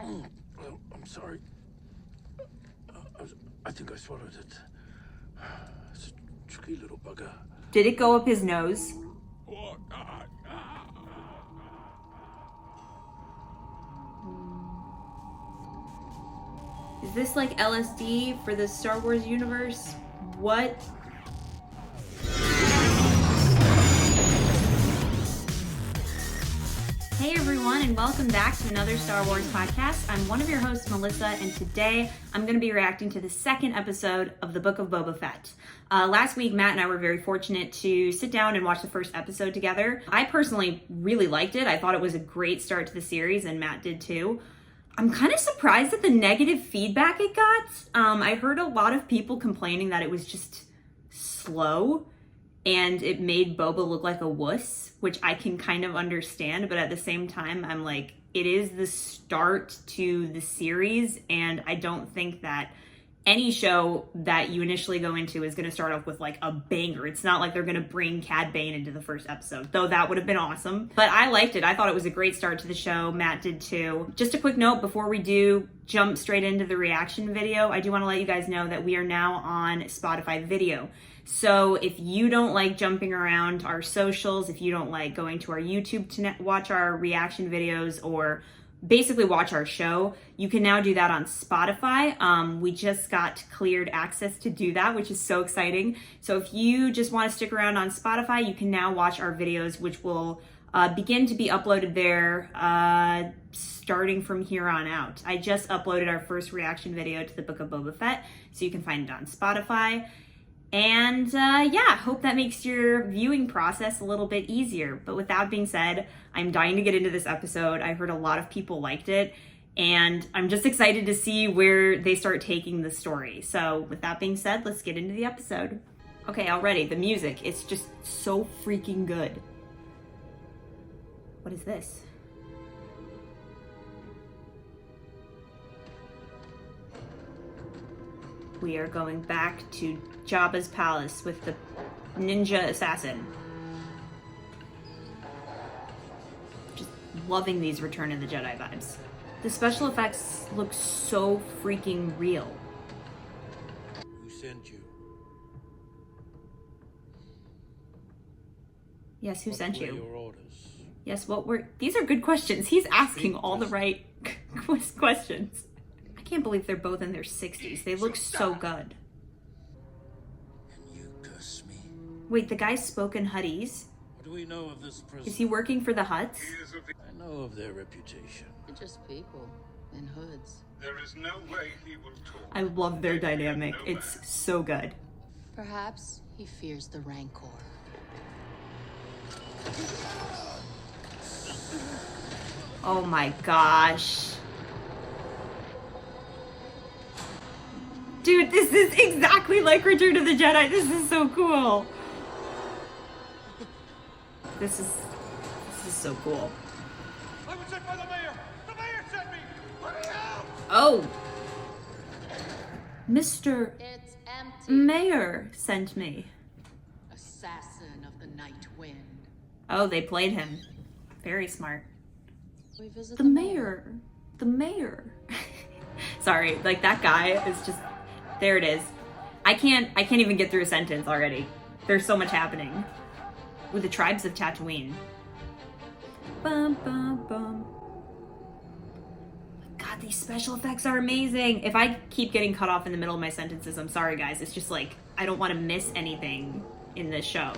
Oh, I'm sorry. I think I swallowed it. It's a tricky little bugger. Did it go up his nose? Is this like LSD for the Star Wars universe? What? Hey everyone, and welcome back to another Star Wars podcast. I'm one of your hosts, Melissa, and today I'm going to be reacting to the second episode of the Book of Boba Fett. Last week, Matt and I were very fortunate to sit down and watch the first episode together. I personally really liked it. I thought it was a great start to the series, and Matt did too. I'm kind of surprised at the negative feedback it got. I heard a lot of people complaining that it was just slow and it made Boba look like a wuss, which I can kind of understand, but at the same time, I'm like, it is the start to the series, and I don't think that any show that you initially go into is going to start off with like a banger. It's not like they're going to bring Cad Bane into the first episode, though that would have been awesome. But I liked it. I thought it was a great start to the show. Matt did too. Just a quick note before we do jump straight into the reaction video, I do want to let you guys know that we are now on Spotify video. So if you don't like jumping around our socials, if you don't like going to our YouTube to watch our reaction videos or basically watch our show, you can now do that on Spotify. We just got cleared access to do that, which is so exciting. So if you just want to stick around on Spotify, you can now watch our videos, which will begin to be uploaded there starting from here on out. I just uploaded our first reaction video to the Book of Boba Fett, so you can find it on Spotify. And yeah, hope that makes your viewing process a little bit easier. But with that being said, I'm dying to get into this episode. I heard a lot of people liked it, and I'm just excited to see where they start taking the story. So with that being said, let's get into the episode. Okay, already, the music, it's just so freaking good. What is this? We are going back to Jabba's palace with the ninja assassin. Just loving these Return of the Jedi vibes. The special effects look so freaking real. Who sent you? Yes, who sent you? What were your orders? Yes, what were... These are good questions. He's asking all the right questions. I can't believe they're both in their 60s. They look so good. And you curse me. Wait, the guy spoke in Hutties? What do we know of this prison? Is he working for the Hutts? I know of their reputation. They're just people in hoods. There is no way he will talk. I love their dynamic. It's so good. Perhaps he fears the Rancor. Oh my gosh. Dude, this is exactly like Return of the Jedi. This is so cool. This is so cool. I was sent by the mayor! The mayor sent me! Let me out! Oh. Mr. It's empty. Mayor sent me. Assassin of the Night Wind. Oh, they played him. Very smart. We visit The mayor. The mayor. Sorry, like that guy is just... There it is. I can't even get through a sentence already. There's so much happening. With the tribes of Tatooine. Bum, bum, bum. God, these special effects are amazing. If I keep getting cut off in the middle of my sentences, I'm sorry, guys. It's just like, I don't want to miss anything in this show.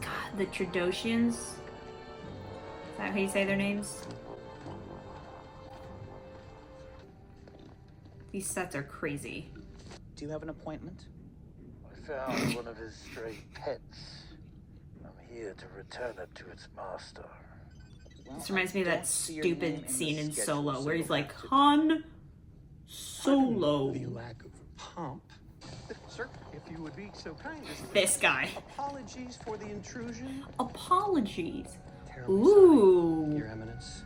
God, the Trandoshians. Is that how you say their names? These sets are crazy. Do you have an appointment? I found one of his stray pets. I'm here to return it to its master. Well, This reminds me of I that don't see your name stupid scene in schedule, Solo so where he's you'll like, have to- Han Solo. The lack of pomp. Sir, if you would be so kind as to... This guy. Apologies for the intrusion. Apologies. Terribly Ooh. sorry, Your Eminence.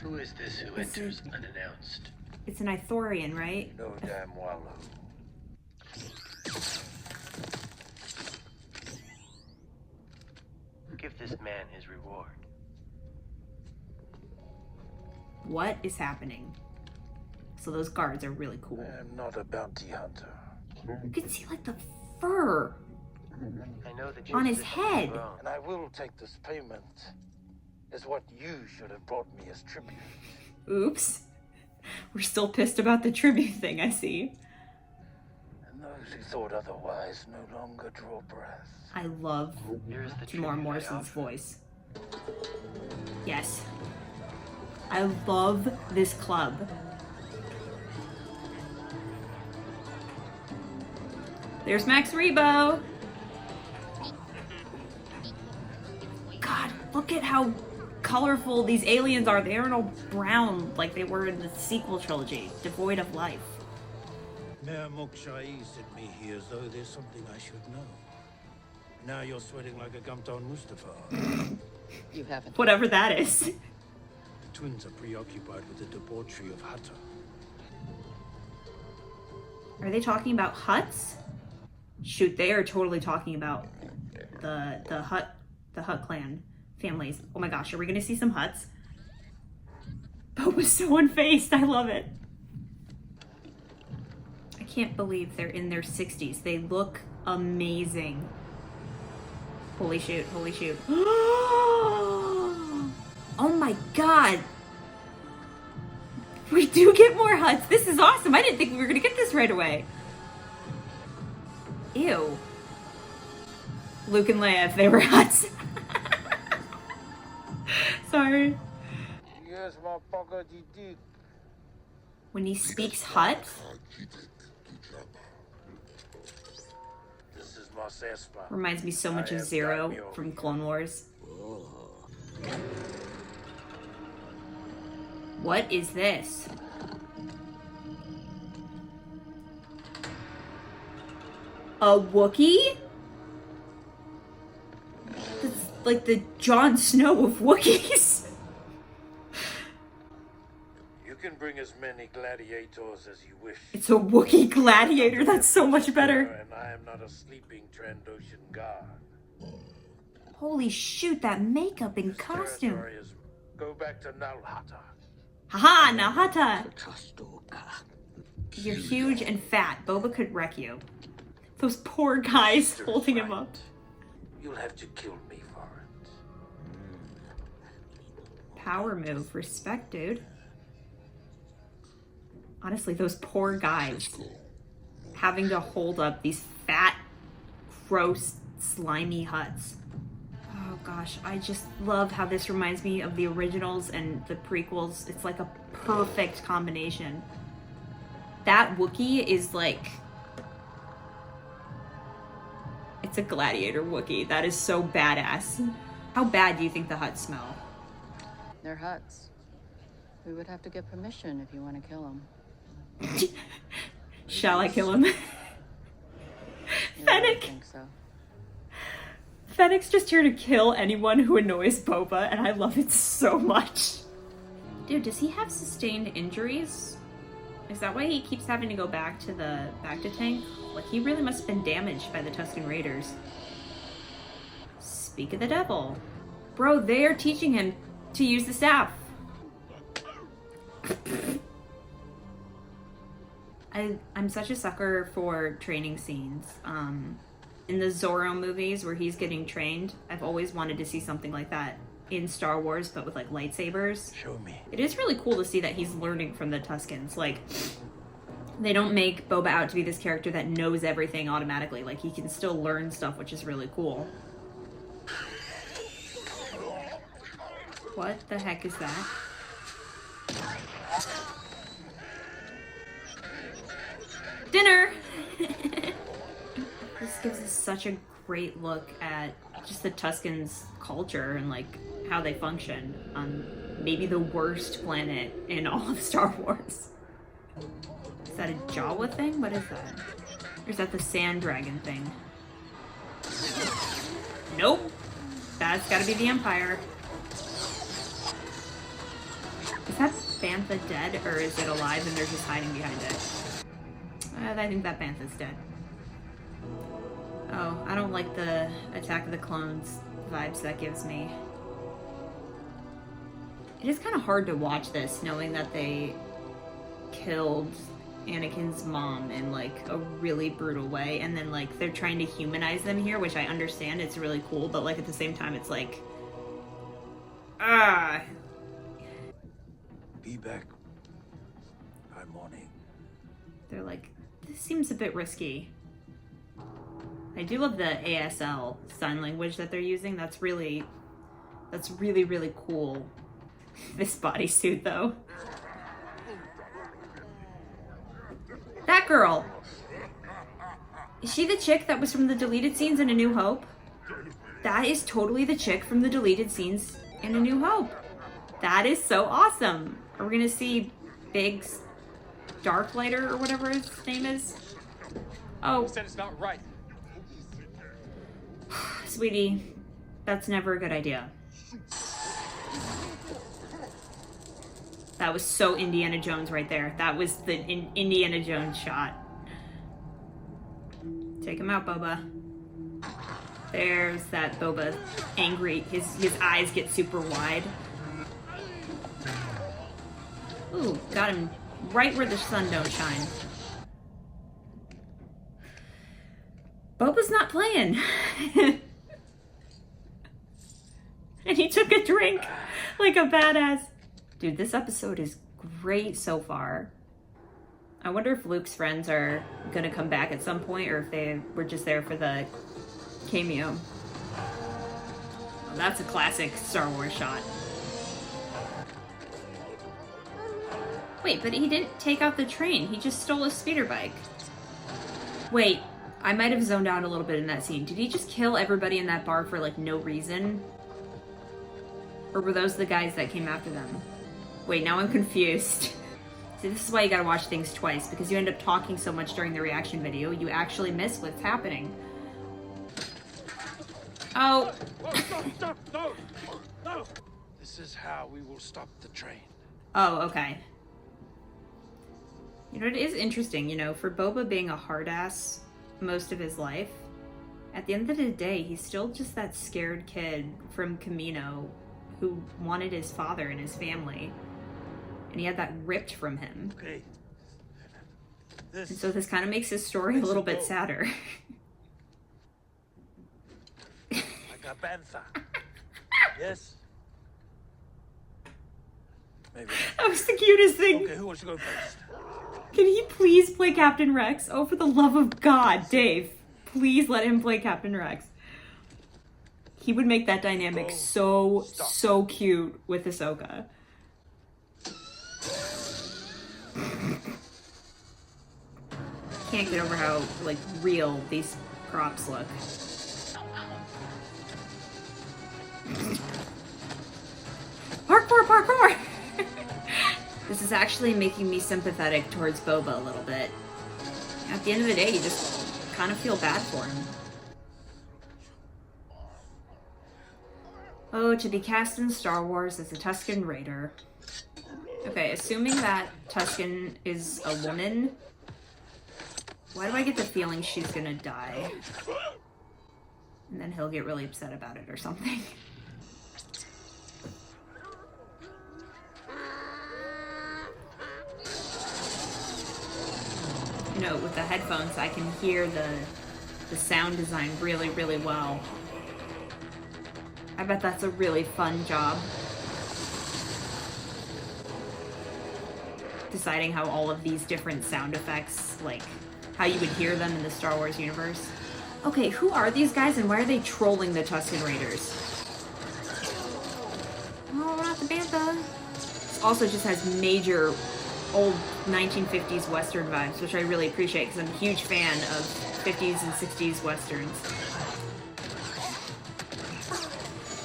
Who is this who This enters is- unannounced? It's an Ithorian, right? No damn wallow. Give this man his reward. What is happening? So those guards are really cool. I'm not a bounty hunter. You can see like the fur I know that on you're his head. wrong. And I will take this payment as what you should have brought me as tribute. Oops. We're still pissed about the tribute thing, I see. And those who thought otherwise no longer draw breath. I love Here's the Timor tribute I Morrison's offer. voice. Yes. I love this club. There's Max Rebo. God, look at how colorful these aliens are. They aren't all brown like they were in the sequel trilogy, devoid of life. Mayor Moksha'i sent me here as though there's something I should know. Now you're sweating like a Gumtown Mustafa. You haven't. Whatever that is. The twins are preoccupied with the debauchery of Hatta. Are they talking about huts? Shoot, they are totally talking about the Hut clan families. Oh my gosh, are we gonna see some huts? Boba's so unfazed. I love it. I can't believe they're in their 60s. They look amazing. Holy shoot, holy shoot. Oh my god. We do get more huts. This is awesome. I didn't think we were gonna get this right away. Ew. Luke and Leia, if they were huts. Sorry. Yes, my pocket did. When he speaks hut, This is my Sespa. reminds me so much of Zero from Clone Wars. What is this? A Wookiee? That's like the Jon Snow of Wookiees. You can bring as many gladiators as you wish. It's a Wookiee gladiator. That's so much better. And I am not a sleeping Trandoshan guard. Holy shoot, that makeup and This costume. territory is- Go back to Nalhata. Haha, Nahata. You're huge and fat. Boba could wreck you. Those poor guys holding him up. You'll have to kill me for it. Power move. Respect, dude. Honestly, those poor guys having to hold up these fat, gross, slimy huts. Oh gosh, I just love how this reminds me of the originals and the prequels. It's like a perfect combination. That Wookiee is like... It's a gladiator Wookiee. That is so badass. How bad do you think the huts smell? They're huts. We would have to get permission if you want to kill them. Shall I kill him? Yeah, I Fennec! think so. Fennec's just here to kill anyone who annoys Boba, and I love it so much. Dude, does he have sustained injuries? Is that why he keeps having to go back to tank? Like, he really must have been damaged by the Tuscan Raiders. Speak of the devil. Bro, they are teaching him to use the staff. I'm such a sucker for training scenes. In the Zorro movies where he's getting trained, I've always wanted to see something like that in Star Wars, but with like lightsabers. Show me. It is really cool to see that he's learning from the Tuscans. Like, they don't make Boba out to be this character that knows everything automatically. Like, he can still learn stuff, which is really cool. What the heck is that? Dinner! This gives us such a great look at just the Tuscans' culture and like how they function on maybe the worst planet in all of Star Wars. Is that a Jawa thing? What is that? Or is that the sand dragon thing? Nope. That's gotta be the Empire. Is that Bantha dead, or is it alive and they're just hiding behind it? I think that Bantha's dead. Oh, I don't like the Attack of the Clones vibes that gives me. It is kind of hard to watch this knowing that they killed Anakin's mom in like a really brutal way, and then like they're trying to humanize them here, which I understand, it's really cool, but like at the same time it's like Be back by morning. they're like, this seems a bit risky. I do love the ASL sign language that they're using. That's really cool. This bodysuit though. That girl. Is she the chick that was from the deleted scenes in A New Hope? That is totally the chick from the deleted scenes in A New Hope. That is so awesome. Are we gonna see Biggs Darklighter or whatever his name is? Oh. He said it's not right. Sweetie, that's never a good idea. That was so Indiana Jones right there. That was the Indiana Jones shot. Take him out, Boba. There's that Boba angry. His eyes get super wide. Ooh, got him right where the sun don't shine. Boba's not playing. And he took a drink like a badass. Dude, this episode is great so far. I wonder if Luke's friends are gonna come back at some point, or if they were just there for the cameo. Well, that's a classic Star Wars shot. Wait, but he didn't take out the train. He just stole a speeder bike. Wait, I might have zoned out a little bit in that scene. Did he just kill everybody in that bar for like no reason? Or were those the guys that came after them? Wait, now I'm confused. See, this is why you gotta watch things twice, because you end up talking so much during the reaction video, you actually miss what's happening. Oh. Stop! No! No! This is how we will stop the train. Oh, okay. You know, it is interesting, you know, for Boba being a hard ass most of his life, at the end of the day, he's still just that scared kid from Camino who wanted his father and his family. And he had that ripped from him. Okay. And so this kind of makes his story a little bit sadder. Like a panther. Yes? Maybe. That was the cutest thing. Okay, who wants to go first? Can he please play Captain Rex? Oh, for the love of God, Dave. Please let him play Captain Rex. He would make that dynamic so cute with Ahsoka. Can't get over how, like, real these props look. Parkour, parkour! This is actually making me sympathetic towards Boba a little bit. At the end of the day, you just kind of feel bad for him. Oh, to be cast in Star Wars as a Tuscan Raider. Okay, assuming that Tuscan is a woman, why do I get the feeling she's gonna die? And then he'll get really upset about it or something. You know, with the headphones, I can hear the sound design really, really well. I bet that's a really fun job. Deciding how all of these different sound effects, like, how you would hear them in the Star Wars universe. Okay, who are these guys and why are they trolling the Tuscan Raiders? Oh, not the Bantha. This also just has major old 1950s Western vibes, which I really appreciate because I'm a huge fan of 50s and 60s Westerns.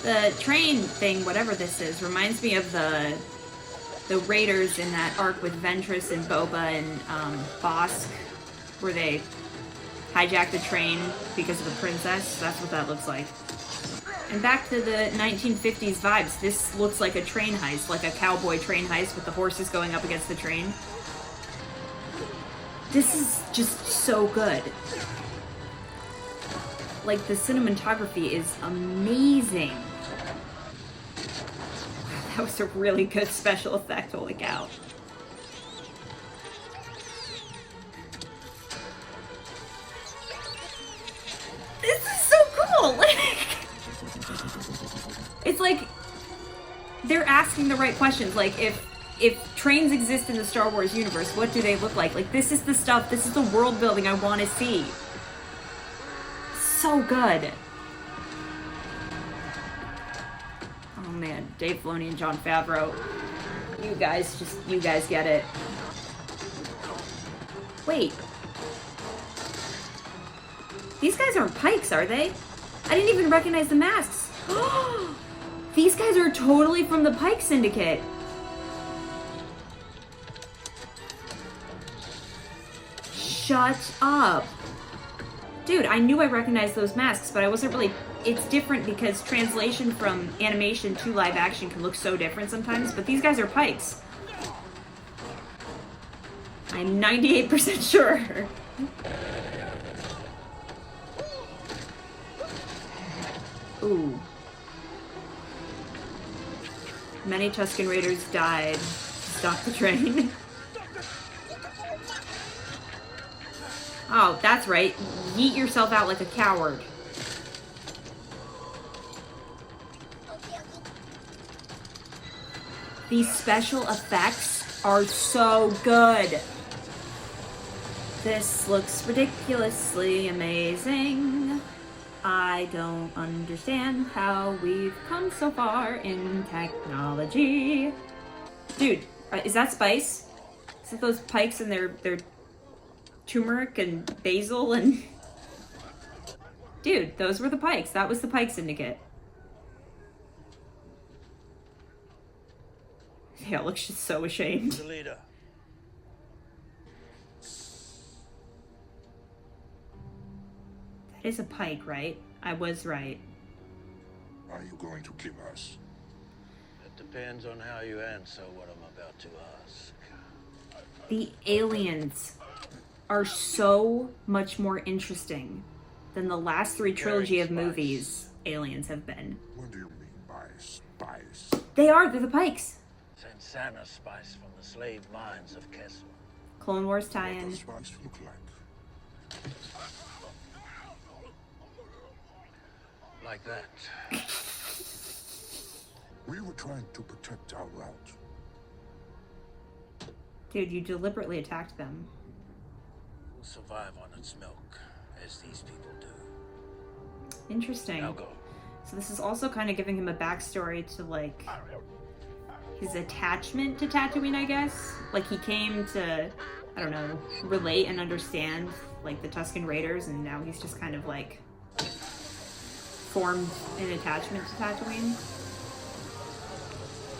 The train thing, whatever this is, reminds me of the Raiders in that arc with Ventress and Boba and Bosk, where they hijacked the train because of the princess. That's what that looks like. And back to the 1950s vibes, this looks like a train heist, like a cowboy train heist with the horses going up against the train. This is just so good. Like, the cinematography is amazing. That was a really good special effect, holy cow. This is so cool! It's like, they're asking the right questions. Like, if trains exist in the Star Wars universe, what do they look like? Like, this is the stuff, this is the world building I want to see. So good. Oh man, Dave Filoni and Jon Favreau. You guys get it. Wait. These guys aren't Pikes, are they? I didn't even recognize the masks. These guys are totally from the Pike Syndicate. Shut up. Dude, I knew I recognized those masks, but I wasn't really... It's different because translation from animation to live action can look so different sometimes, but these guys are Pikes. I'm 98% sure. Ooh. Many Tuscan Raiders died to stop the train. Oh, that's right. Yeet yourself out like a coward. These special effects are so good. This looks ridiculously amazing. I don't understand how we've come so far in technology. Dude, is that spice? Is it those Pikes and their turmeric and basil and... Dude, those were the Pikes. That was the Pike Syndicate. Yeah, looks just so ashamed. The leader. That is a Pike, right? I was right. Are you going to kill us? It depends on how you answer what I'm about to ask. The aliens are so much more interesting than the last three trilogy of movies aliens have been. What do you mean by spice? They're the Pikes. Sent Santa spice from the slave mines of Kessel. Clone Wars What tie-in. does spice look like? Like that. We were trying to protect our route. Dude, you deliberately attacked them. We'll survive on its milk, as these people do. Interesting. Now go. So this is also kind of giving him a backstory to, like, his attachment to Tatooine, I guess. Like, he came to, I don't know, relate and understand, like, the Tuscan Raiders, and now he's just kind of, like, formed an attachment to Tatooine.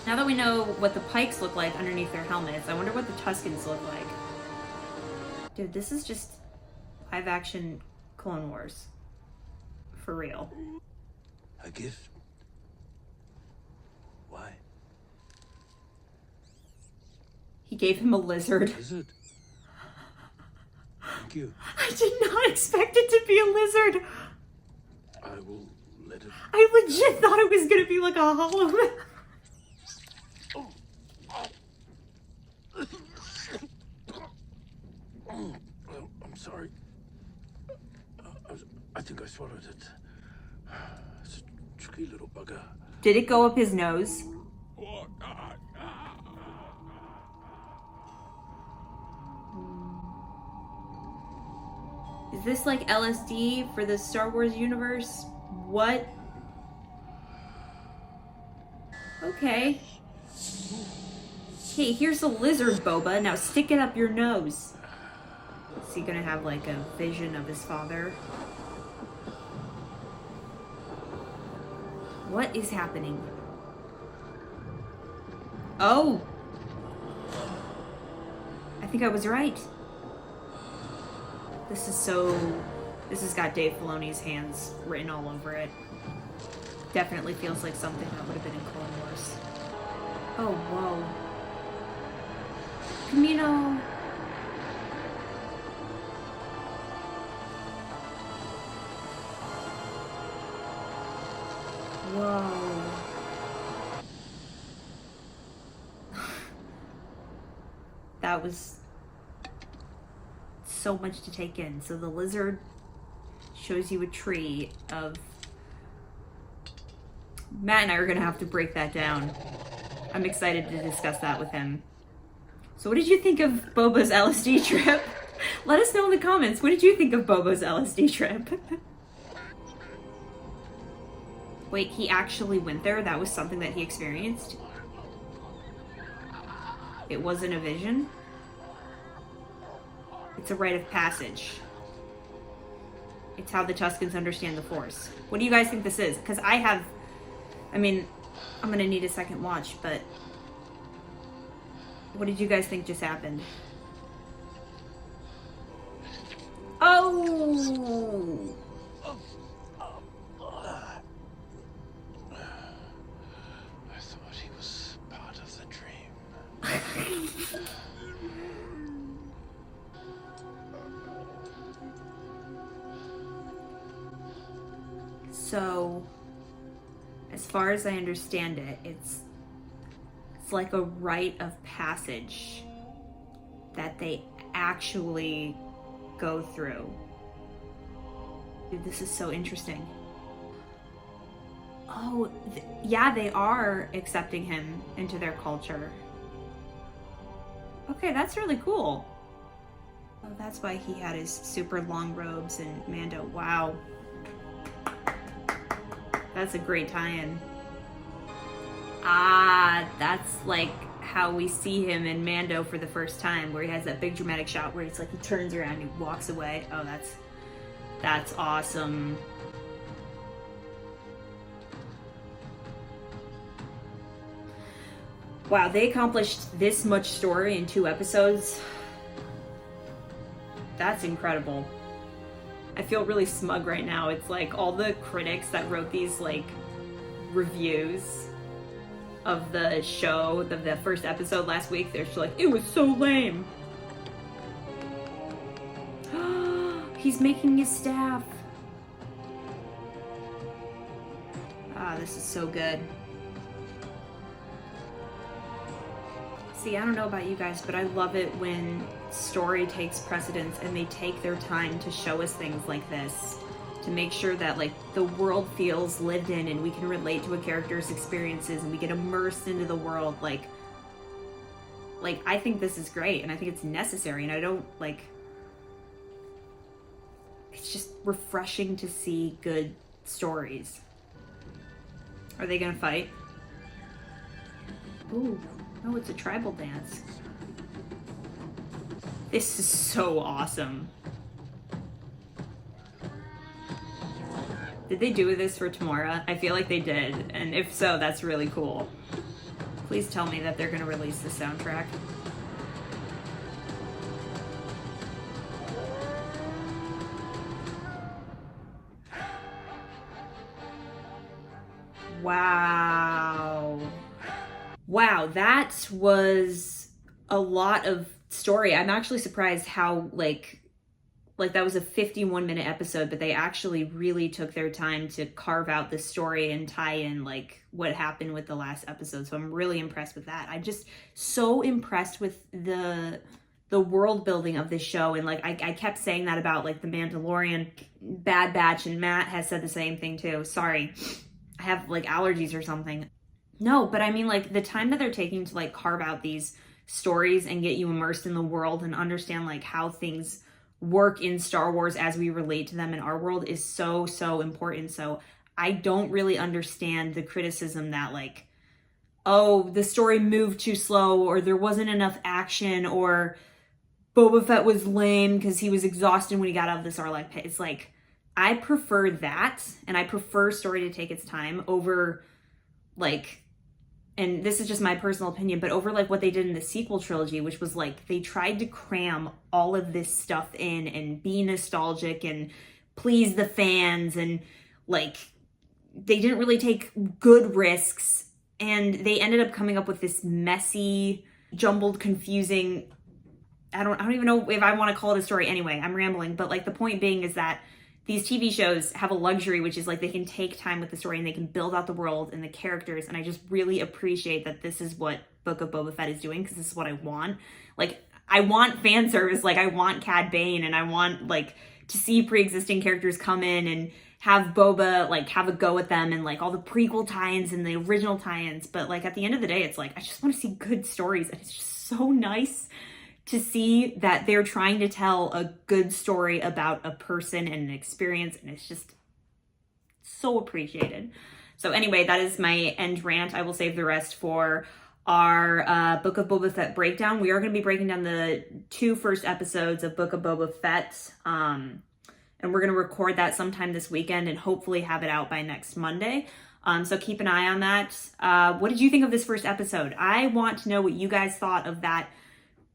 Now that we know what the Pikes look like underneath their helmets, I wonder what the Tuscans look like. Dude, this is just live-action Clone Wars. For real. A gift? Why? He gave him a lizard. Lizard? Thank you. I did not expect it to be a lizard. I will let it... I legit thought it was gonna be like a hollow. I'm sorry. I think I swallowed it. It's a tricky little bugger. Did it go up his nose? Is this like LSD for the Star Wars universe? What? Okay. Hey, here's a lizard, Boba. Now stick it up your nose. Is he gonna have like a vision of his father? What is happening? Oh! I think I was right. This has got Dave Filoni's hands written all over it. Definitely feels like something that would have been in Clone Wars. Oh, whoa. Camino. Whoa. That was so much to take in. So the lizard shows you a tree of... Matt and I are gonna have to break that down. I'm excited to discuss that with him. So what did you think of Boba's LSD trip? Let us know in the comments. What did you think of Boba's LSD trip? Wait, he actually went there? That was something that he experienced? It wasn't a vision? It's a rite of passage. It's how the Tuscans understand the Force. What do you guys think this is? Because I mean, I'm gonna need a second watch, but what did you guys think just happened? Oh! I thought he was part of the dream. So, as far as I understand it, it's like a rite of passage that they actually go through. Dude, this is so interesting. Oh, yeah, they are accepting him into their culture. Okay, that's really cool. Oh, that's why he had his super long robes and Mando. Wow. That's a great tie-in. Ah, that's like how we see him in Mando for the first time, where he has that big dramatic shot where it's like he turns around and he walks away. Oh, that's awesome. Wow, they accomplished this much story in 2 episodes. That's incredible. I feel really smug right now. It's like all the critics that wrote these like reviews of the show, the first episode last week, they're just like, it was so lame. He's making his staff. Ah, this is so good. See, I don't know about you guys, but I love it when story takes precedence and they take their time to show us things like this, to make sure that like the world feels lived in and we can relate to a character's experiences and we get immersed into the world. Like I think this is great and I think it's necessary, and I don't like, it's just refreshing to see good stories. Are they gonna fight? Ooh, no, it's a tribal dance. This is so awesome. Did they do this for Tamora? I feel like they did, and if so, that's really cool. Please tell me that they're gonna release the soundtrack. Wow. Wow, that was a lot of story. I'm actually surprised how like that was a 51-minute episode, but they actually really took their time to carve out the story and tie in like what happened with the last episode. So I'm really impressed with that. I'm just so impressed with the world building of this show. And like I kept saying that about like The Mandalorian, Bad Batch, and Matt has said the same thing too. Sorry, I have like allergies or something. No, but I mean like the time that they're taking to like carve out these stories and get you immersed in the world and understand like how things work in Star Wars as we relate to them in our world is so, so important. So I don't really understand the criticism that like, oh, the story moved too slow, or there wasn't enough action, or Boba Fett was lame because he was exhausted when he got out of the Sarlacc pit. It's like, I prefer that, and I prefer story to take its time over like, and this is just my personal opinion, but over like what they did in the sequel trilogy, which was like they tried to cram all of this stuff in and be nostalgic and please the fans, and like they didn't really take good risks, and they ended up coming up with this messy, jumbled, confusing, I don't even know if I want to call it a story. Anyway, I'm rambling, but like the point being is that these TV shows have a luxury, which is like they can take time with the story and they can build out the world and the characters. And I just really appreciate that this is what Book of Boba Fett is doing, because this is what I want. Like, I want fan service. Like, I want Cad Bane, and I want like to see pre-existing characters come in and have Boba like have a go at them, and like all the prequel tie-ins and the original tie-ins. But like at the end of the day, it's like I just want to see good stories, and it's just so nice to see that they're trying to tell a good story about a person and an experience, and it's just so appreciated. So anyway, that is my end rant. I will save the rest for our Book of Boba Fett breakdown. We are going to be breaking down the 2 first episodes of Book of Boba Fett, and we're going to record that sometime this weekend and hopefully have it out by next Monday. So keep an eye on that. What did you think of this first episode? I want to know what you guys thought of that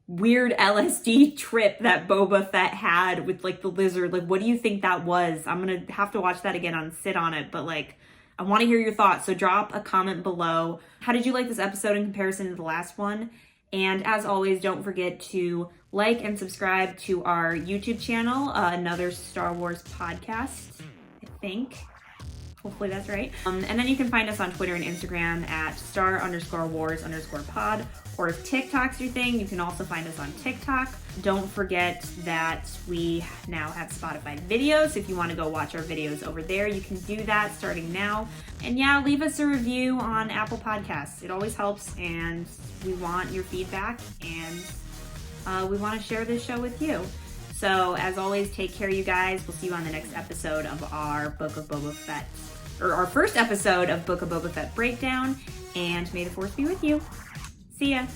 weird LSD trip that Boba Fett had with like the lizard. Like, what do you think that was? I'm gonna have to watch that again on Sit On It, but like, I want to hear your thoughts. So drop a comment below. How did you like this episode in comparison to the last one? And as always, don't forget to like and subscribe to our YouTube channel, another Star Wars podcast, I think. Hopefully that's right. And then you can find us on Twitter and Instagram at star_wars_pod. Or if TikTok's your thing, you can also find us on TikTok. Don't forget that we now have Spotify videos. If you want to go watch our videos over there, you can do that starting now. And yeah, leave us a review on Apple Podcasts. It always helps, and we want your feedback, and we want to share this show with you. So as always, take care, you guys. We'll see you on the next episode of our Book of Boba Fett, or our first episode of Book of Boba Fett breakdown. And may the Force be with you. See ya.